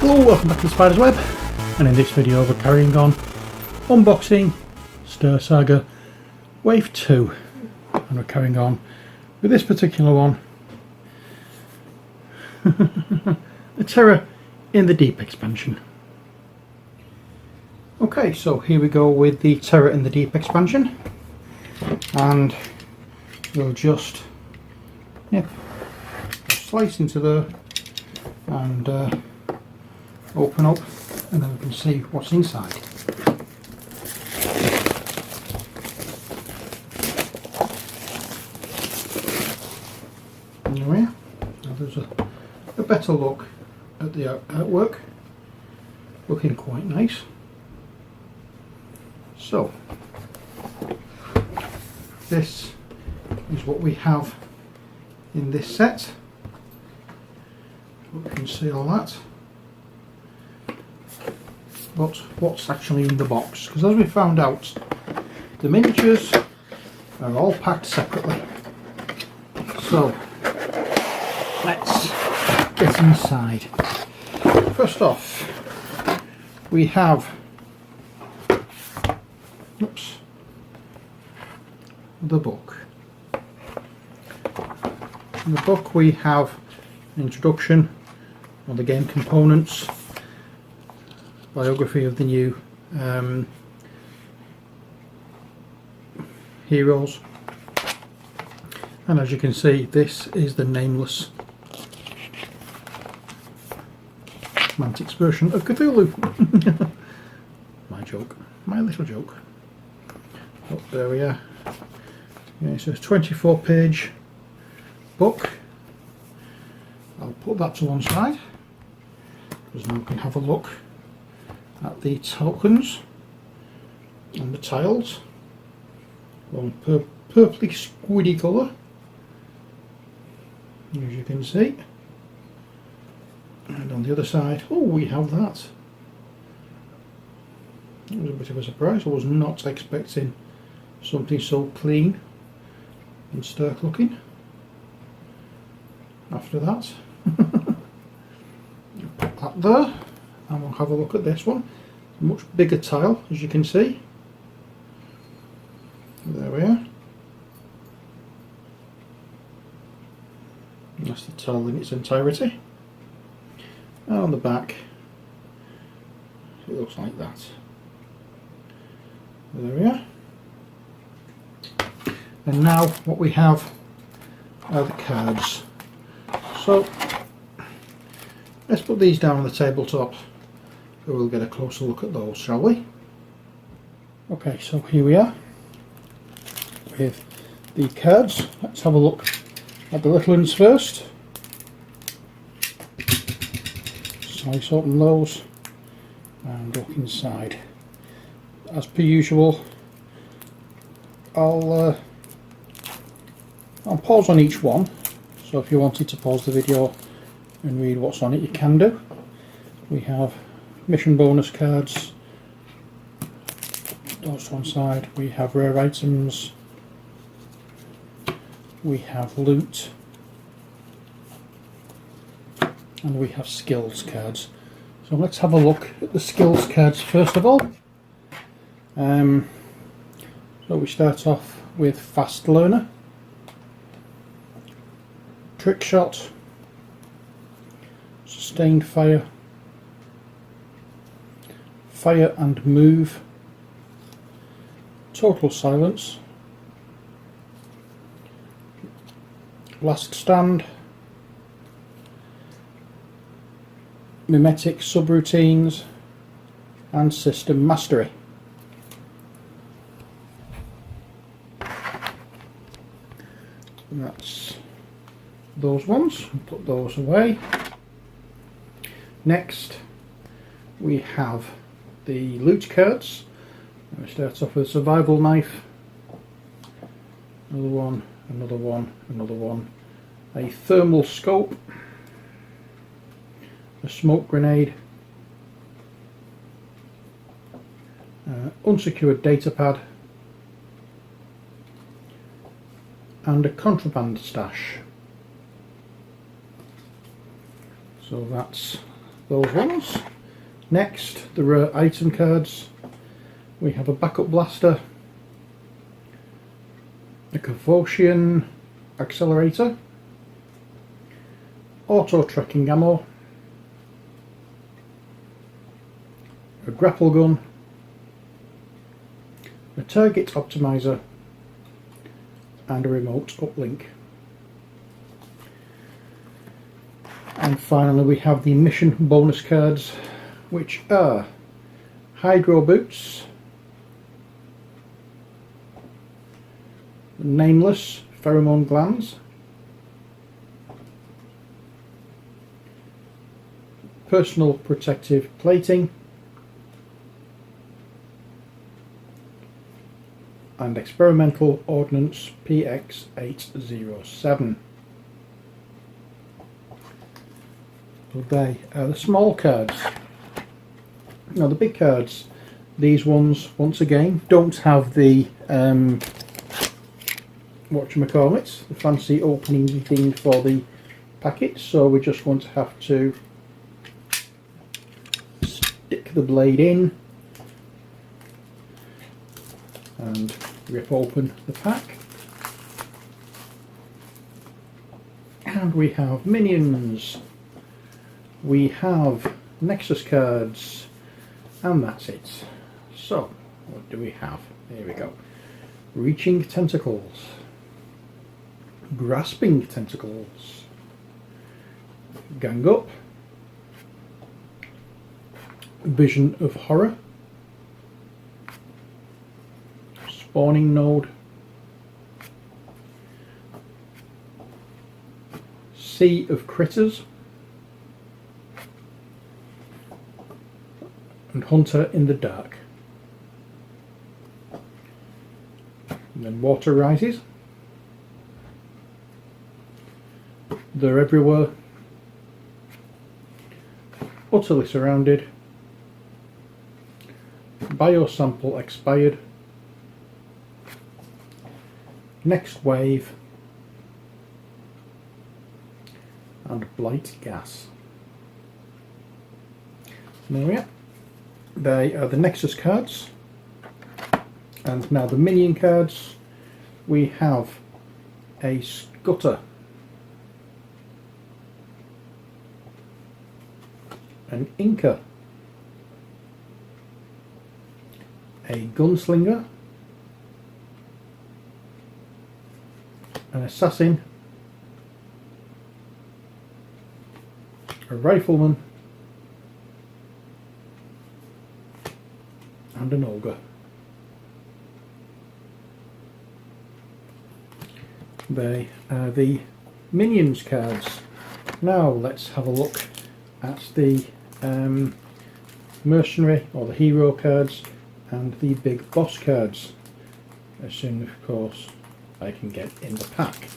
Hello, welcome back to the Spider's Web, and in this video we're carrying on unboxing Saga Wave 2, and we're carrying on with this particular one, the Terror in the Deep expansion. Okay, so here we go with the Terror in the Deep expansion, and we'll just slice into there and open up, and then we can see what's inside. Anyway, now there's a better look at the artwork, looking quite nice. So this is what we have in this set. We can see all that. But what's actually in the box? Because as we found out, the miniatures are all packed separately. So let's get inside. First off, we have the book. In the book we have an introduction on the game components, biography of the new heroes, and as you can see, this is the nameless Mantic's version of Cthulhu. My joke, my little joke. Oh, there we are. Yeah, it's a 24-page book. I'll put that to one side, because now we can have a look at the tokens and the tiles. One purpley squiddy colour, as you can see. And on the other side, oh, we have that. It was a bit of a surprise. I was not expecting something so clean and stark looking. After that, put that there, and we'll have a look at this one. A much bigger tile, as you can see. There we are. And that's the tile in its entirety. And on the back, it looks like that. There we are. And now what we have are the cards. So let's put these down on the tabletop, and we'll get a closer look at those, shall we? Okay, so here we are with the cards. Let's have a look at the little ones first. Slice open those and look inside. As per usual, I'll pause on each one, so if you wanted to pause the video and read what's on it, you can do. We have mission bonus cards, those to one side. We have rare items, we have loot, and we have skills cards. So let's have a look at the skills cards first of all. So we start off with Fast Learner, Trick Shot, Sustained Fire, Fire and Move, Total Silence, Last Stand, Mimetic Subroutines, and System Mastery. That's those ones. Put those away. Next we have the loot cards. We start off with a survival knife, another one, another one, another one, a thermal scope, a smoke grenade, unsecured data pad, and a contraband stash. So that's those ones. Next, the rare item cards. We have a backup blaster, a Percussion accelerator, auto tracking ammo, a grapple gun, a target optimizer, and a remote uplink. And finally we have the mission bonus cards, which are hydro boots, nameless pheromone glands, personal protective plating, and experimental ordnance PX807. So they are the small cards. Now the big cards, these ones once again don't have the whatchamacallit, the fancy opening thing for the packet, so we're just going to have to stick the blade in and rip open the pack. And we have minions, we have Nexus cards, and that's it. So what do we have? Here we go. Reaching tentacles, grasping tentacles, gang up, vision of horror, spawning node, sea of critters, and hunter in the dark. And then water rises. They're everywhere, utterly surrounded, biosample expired, next wave, and blight gas. There we are. They are the Nexus cards. And now the minion cards. We have a Scutter, an Inker, a Gunslinger, an Assassin, a Rifleman, and an Ogre. They are the minions cards. Now let's have a look at the mercenary or the hero cards and the big boss cards, as soon of course I can get in the pack.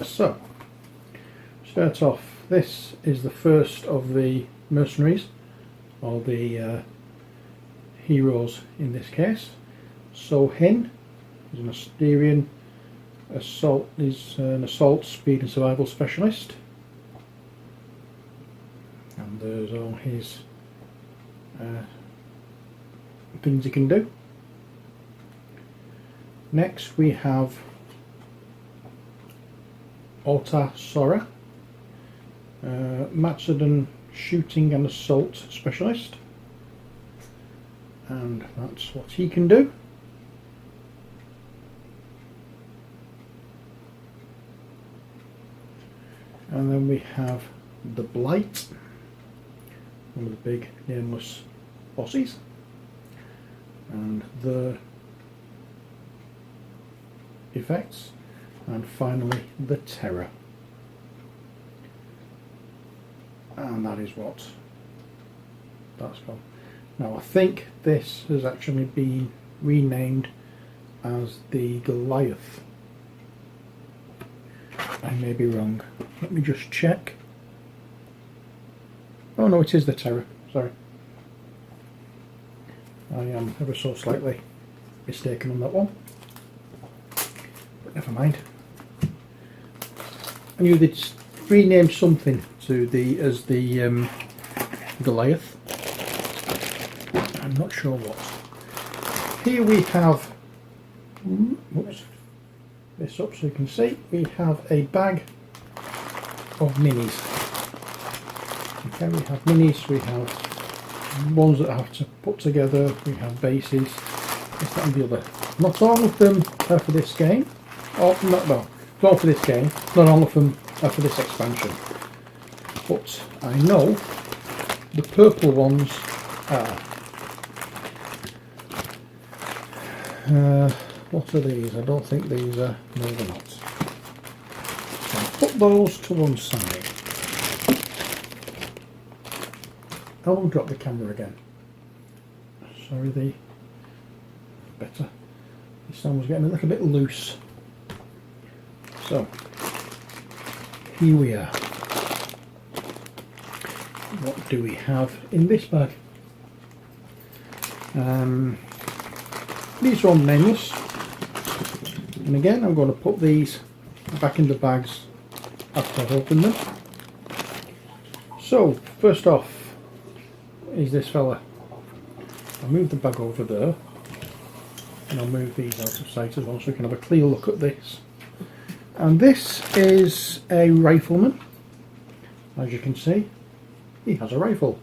So start off, this is the first of the mercenaries, or the heroes in this case. So Hin is an Asterian assault, is an assault, speed and survival specialist, and there's all his things he can do. Next we have Ota Sora, Macedon shooting and assault specialist, and that's what he can do. And then we have the Blight, one of the big nameless bosses, and the effects, and finally the Terror. And that is what that's called. Now I think this has actually been renamed as the Goliath. I may be wrong. Let me just check. Oh no, it is the Terror. Sorry. I am ever so slightly mistaken on that one. But never mind. I knew they'd renamed something to the as the Goliath. I'm not sure what. Here we have, whoops, this up so you can see, we have a bag of minis. Okay, we have minis, we have ones that I have to put together, we have bases, this, that and the other. Not all of them are for this game, or not, well, all for this game, not all of them are for this expansion. But I know the purple ones are. What are these? I don't think these are, no they're not. So I'll put those to one side. I will drop the camera again. Sorry, the better. This one was getting a little bit loose. So, here we are. What do we have in this bag? These are all nameless. And again, I'm going to put these back in the bags after I've opened them. So, first off is this fella. I'll move the bag over there. And I'll move these out of sight as well so we can have a clear look at this. And this is a rifleman. As you can see, he has a rifle.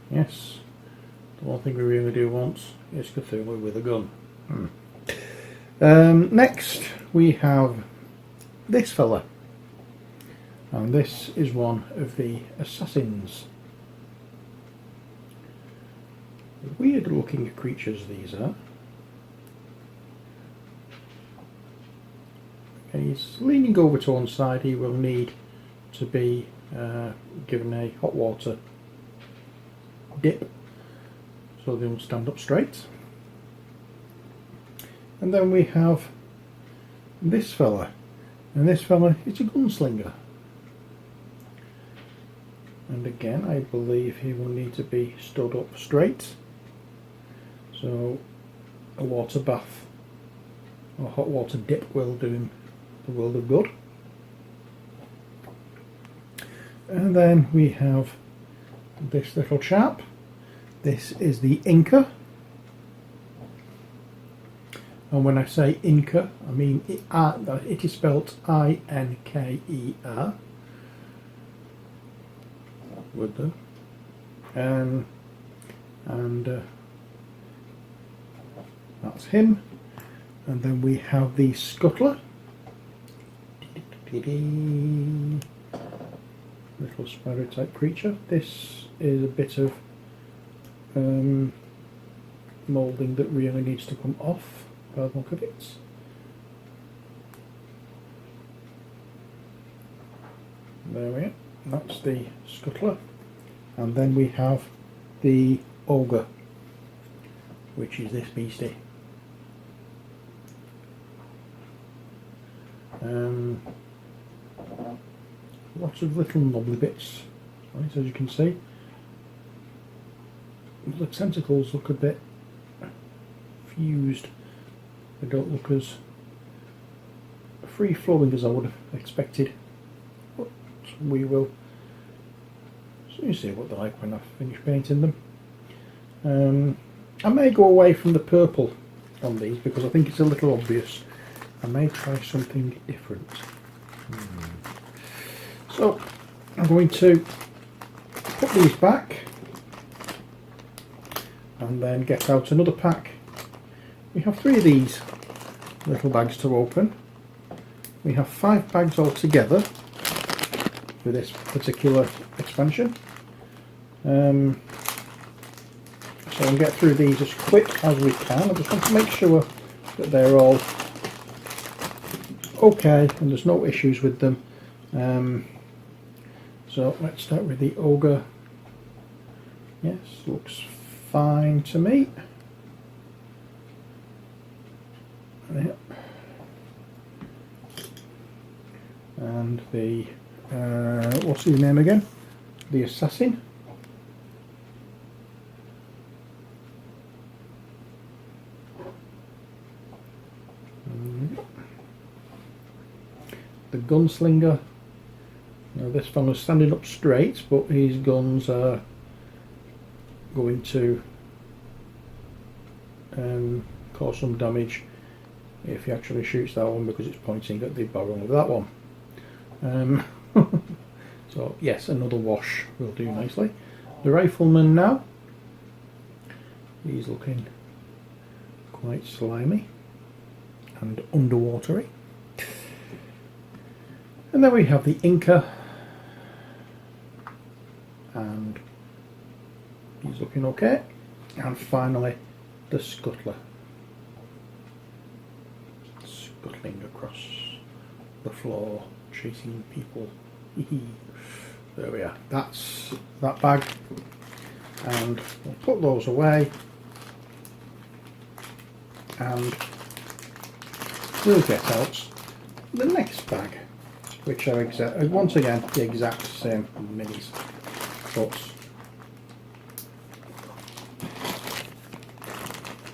Yes, the one thing we really do want is Cthulhu with a gun. Next we have this fella, and this is one of the assassins. Weird looking creatures these are. Okay, he's leaning over to one side. He will need to be given a hot water dip so they will stand up straight. And then we have this fella, and this fella is a gunslinger. And again, I believe he will need to be stood up straight. So a water bath or hot water dip will do him the world of good. And then we have this little chap. This is the Inca. And when I say Inca, I mean it is spelled I-N-K-E-R. Would do. And that's him. And then we have the Scuttler. Little spider type creature. This is a bit of moulding that really needs to come off by the look of it. There we are. That's the Scuttler. And then we have the Ogre, which is this beastie. Lots of little knobbly bits, right, as you can see. The tentacles look a bit fused. They don't look as free flowing as I would have expected. But we will soon see what they're like when I finish painting them. I may go away from the purple on these because I think it's a little obvious. I may try something different. So I'm going to put these back and then get out another pack. We have 3 of these little bags to open. We have 5 bags altogether for this particular expansion. So we'll get through these as quick as we can. I just want to make sure that they're all okay and there's no issues with them. So let's start with the Ogre. Yes, looks fine to me. Yep. And the what's his name again? The Assassin. gunslinger. Now this fella's standing up straight, but his guns are going to cause some damage if he actually shoots that one, because it's pointing at the barrel of that one. So yes, another wash will do nicely. The rifleman now, he's looking quite slimy and underwatery. And then we have the inker, and he's looking okay. And finally the scuttler, scuttling across the floor, chasing people. There we are, that's that bag, and we'll put those away, and we'll get out the next bag, which are once again the exact same minis, but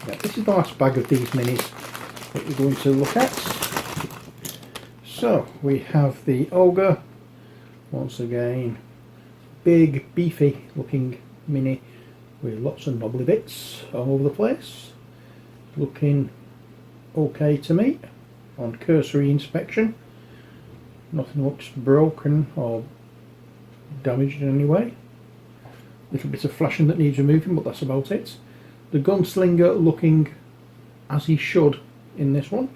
yeah, this is the last bag of these minis that we're going to look at. So we have the ogre, once again big beefy looking mini with lots of knobbly bits all over the place, looking okay to me on cursory inspection. Nothing looks broken or damaged in any way. Little bit of flashing that needs removing, but that's about it. The gunslinger looking as he should in this one.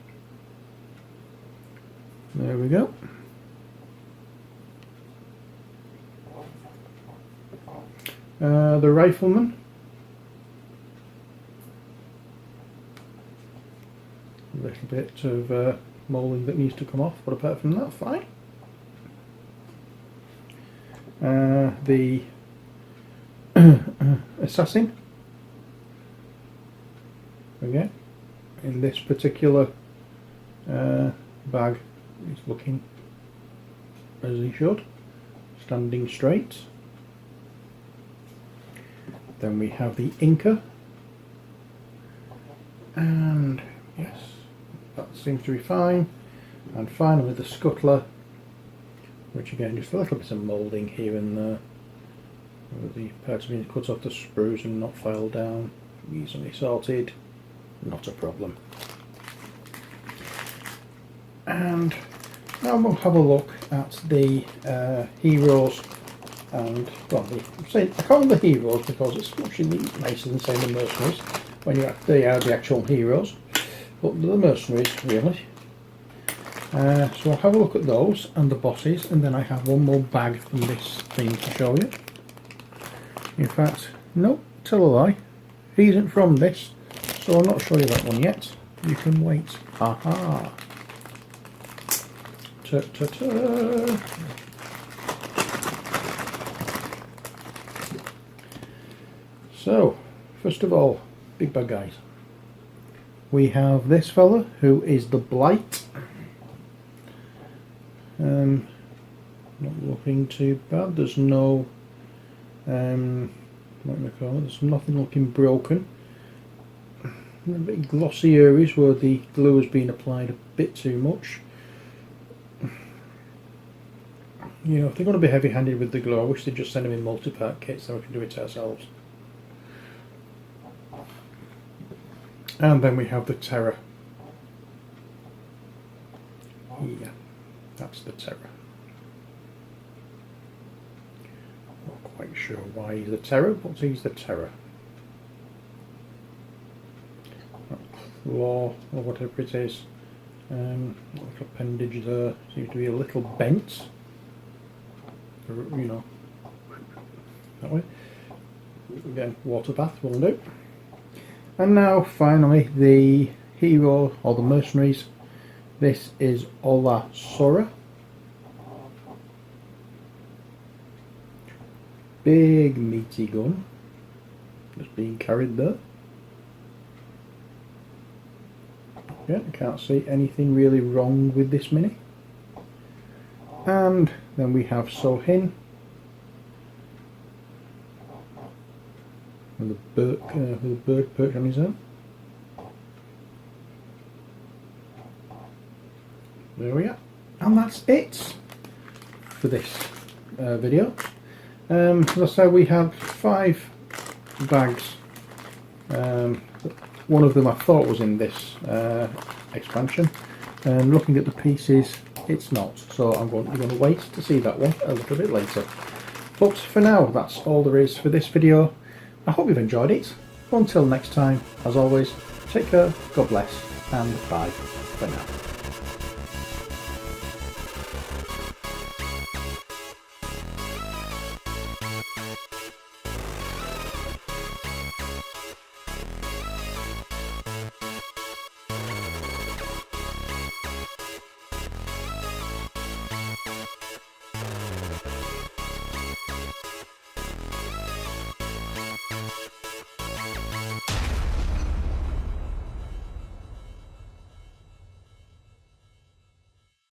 There we go. The rifleman, a little bit of moulding that needs to come off, but apart from that, fine. The assassin, again, in this particular bag, is looking as he should, standing straight. Then we have the inker, and yes, that seems to be fine. And finally the scuttler, which again just a little bit of moulding here and there, with the parts being cut off the sprues and not filed down, easily sorted, not a problem. And now we'll have a look at the heroes. And well, I call them the heroes because it's much nicer than saying the mercenaries when they are the actual heroes, but they're the mercenaries really. So I'll have a look at those and the bosses, and then I have one more bag from this thing to show you. In fact, no, tell a lie, he isn't from this, so I'll not show you that one yet. You can wait. Aha! Ta-ta-ta! So, first of all, big bad guys. We have this fella who is the Blight. Not looking too bad. There's no, what do we call it? There's nothing looking broken. A bit glossy areas where the glue has been applied a bit too much. You know, if they're going to be heavy-handed with the glue, I wish they'd just send them in multi-part kits so we can do it ourselves. And then we have the Terror. Yeah, that's the Terror. Not quite sure why he's the Terror, but he's the Terror. That claw, or whatever it is, little appendage there, seems to be a little bent. You know, that way. Again, water bath will do. And now finally the hero, or the mercenaries. This is Ola Sora. Big meaty gun that's being carried there. Yeah, I can't see anything really wrong with this mini. And then we have Sohin. With a bird perched on his own. There we are. And that's it for this video. As I say, we have 5 bags. One of them I thought was in this expansion, and looking at the pieces, it's not. So I'm going to wait to see that one a little bit later. But for now, that's all there is for this video. I hope you've enjoyed it. Until next time, as always, take care, God bless, and bye for now.